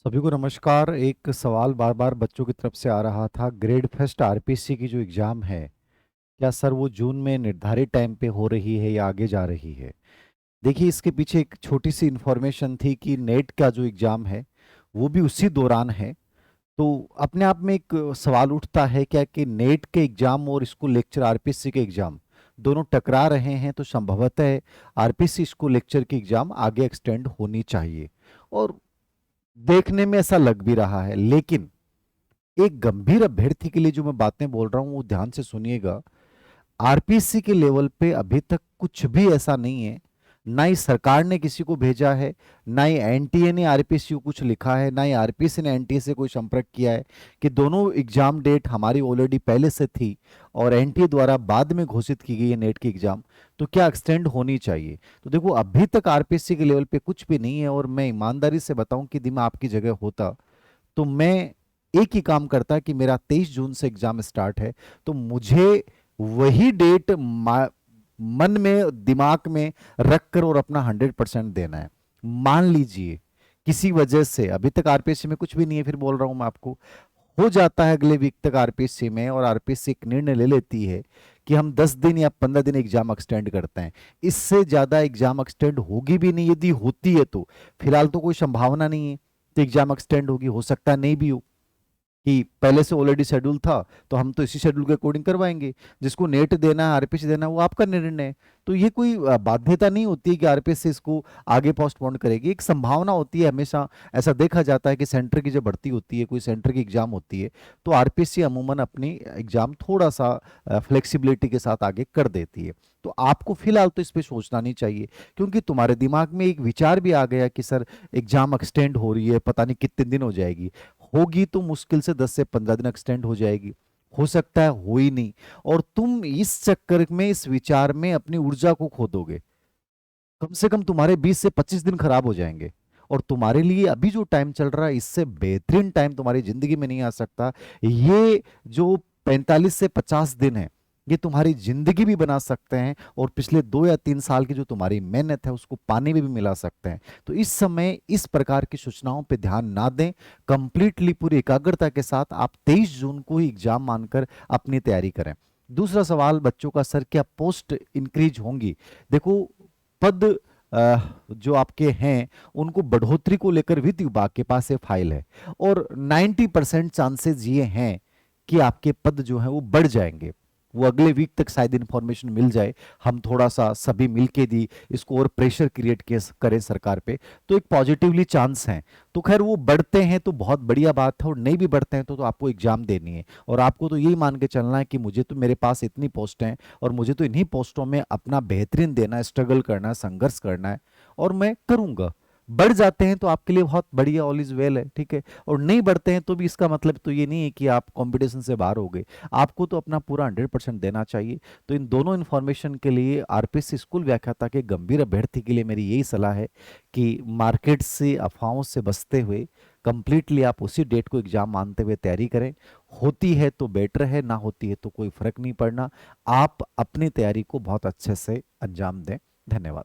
सभी को नमस्कार। एक सवाल बार बार बच्चों की तरफ से आ रहा था, ग्रेड फर्स्ट आरपीसी की जो एग्ज़ाम है, क्या सर वो जून में निर्धारित टाइम पे हो रही है या आगे जा रही है? देखिए, इसके पीछे एक छोटी सी इन्फॉर्मेशन थी कि नेट का जो एग्ज़ाम है वो भी उसी दौरान है। तो अपने आप में एक सवाल उठता है क्या कि नेट के एग्ज़ाम और स्कूल लेक्चर आरपीसी के एग्ज़ाम दोनों टकरा रहे हैं, तो संभवतः आरपीसी स्कूल लेक्चर की एग्ज़ाम आगे एक्सटेंड होनी चाहिए। और देखने में ऐसा लग भी रहा है, लेकिन एक गंभीर अभ्यर्थी के लिए जो मैं बातें बोल रहा हूं वो ध्यान से सुनिएगा। आरपीसी के लेवल पे अभी तक कुछ भी ऐसा नहीं है, ना ही सरकार ने किसी को भेजा है, ना ही एनटीए ने आरपीसी को कुछ लिखा है, ना ही आरपीसी ने एनटीए से कोई संपर्क किया है कि दोनों एग्जाम डेट हमारी ऑलरेडी पहले से थी और एनटीए द्वारा बाद में घोषित की गई है नेट की एग्जाम, तो क्या एक्सटेंड होनी चाहिए। तो देखो, अभी तक आरपीसी के लेवल पे कुछ भी नहीं है। और मैं ईमानदारी से बताऊं कि यदि मैं आपकी जगह होता तो मैं एक ही काम करता कि मेरा 23 जून से एग्जाम स्टार्ट है, तो मुझे वही डेट मन में दिमाग में रख कर और अपना 100% देना है। मान लीजिए किसी वजह से अभी तक आरपीएससी में कुछ भी नहीं है, फिर बोल रहा हूं मैं आपको, हो जाता है अगले वीक तक आरपीएससी में, और आरपीएससी एक निर्णय ले लेती है कि हम 10 दिन या 15 दिन एग्जाम एक्सटेंड करते हैं। इससे ज्यादा एग्जाम एक्सटेंड होगी भी नहीं, यदि होती है तो फिलहाल तो कोई संभावना नहीं है तो एग्जाम एक्सटेंड होगी, हो सकता है नहीं भी हो, कि पहले से ऑलरेडी शेड्यूल था तो हम तो इसी शेड्यूल के अकॉर्डिंग करवाएंगे। जिसको नेट देना है, आरपीसी देना है, वो आपका निर्णय है। तो ये कोई बाध्यता नहीं होती है कि आरपीसी इसको आगे पोस्टपोन करेगी। एक संभावना होती है हमेशा। ऐसा देखा जाता है कि सेंटर की जब भर्ती होती है, कोई सेंटर की एग्जाम होती है, तो आरपीसी अमूमन अपनी एग्जाम थोड़ा सा फ्लेक्सिबिलिटी के साथ आगे कर देती है। तो आपको फिलहाल तो इस पे सोचना नहीं चाहिए, क्योंकि तुम्हारे दिमाग में एक विचार भी आ गया कि सर एग्जाम एक्सटेंड हो रही है, पता नहीं कितने दिन हो जाएगी। होगी तो मुश्किल से 10 से 15 दिन एक्सटेंड हो जाएगी, हो सकता है हो ही नहीं। और तुम इस चक्कर में, इस विचार में अपनी ऊर्जा को खो दोगे। कम से कम तुम्हारे 20 से 25 दिन खराब हो जाएंगे। और तुम्हारे लिए अभी जो टाइम चल रहा है, इससे बेहतरीन टाइम तुम्हारी जिंदगी में नहीं आ सकता। ये जो 45 से 50 दिन है, ये तुम्हारी जिंदगी भी बना सकते हैं, और पिछले 2 या 3 साल की जो तुम्हारी मेहनत है उसको पानी में भी मिला सकते हैं। तो इस समय इस प्रकार की सूचनाओं पे ध्यान ना दें। कंप्लीटली पूरी एकाग्रता के साथ आप 23 जून को ही एग्जाम मानकर अपनी तैयारी करें। दूसरा सवाल बच्चों का, सर क्या पोस्ट इंक्रीज होंगी? देखो, पद जो आपके हैं उनको बढ़ोतरी को लेकर वित्त विभाग के पास ये फाइल है, और 90% चांसेस ये हैं कि आपके पद जो हैं वो बढ़ जाएंगे। वो अगले वीक तक शायद इंफॉर्मेशन मिल जाए, हम थोड़ा सा सभी मिलके दी इसको और प्रेशर क्रिएट करें सरकार पे, तो एक पॉजिटिवली चांस है। तो खैर, वो बढ़ते हैं तो बहुत बढ़िया बात है, और नहीं भी बढ़ते हैं तो आपको एग्जाम देनी है। और आपको तो यही मान के चलना है कि मुझे तो, मेरे पास इतनी पोस्ट हैं और मुझे तो इन्हीं पोस्टों में अपना बेहतरीन देना है, स्ट्रगल करना है, संघर्ष करना है, और मैं करूंगा। बढ़ जाते हैं तो आपके लिए बहुत बढ़िया, ऑल इज वेल है, ठीक है। और नहीं बढ़ते हैं तो भी इसका मतलब तो ये नहीं है कि आप कंपटीशन से बाहर हो गए। आपको तो अपना पूरा 100% देना चाहिए। तो इन दोनों इन्फॉर्मेशन के लिए आरपीएससी स्कूल व्याख्याता के गंभीर अभ्यर्थी के लिए मेरी यही सलाह है कि मार्केट से, अफवाहों से बचते हुए कंप्लीटली आप उसी डेट को एग्जाम मानते हुए तैयारी करें। होती है तो बेटर है, ना होती है तो कोई फर्क नहीं पड़ना। आप अपनी तैयारी को बहुत अच्छे से अंजाम दें। धन्यवाद।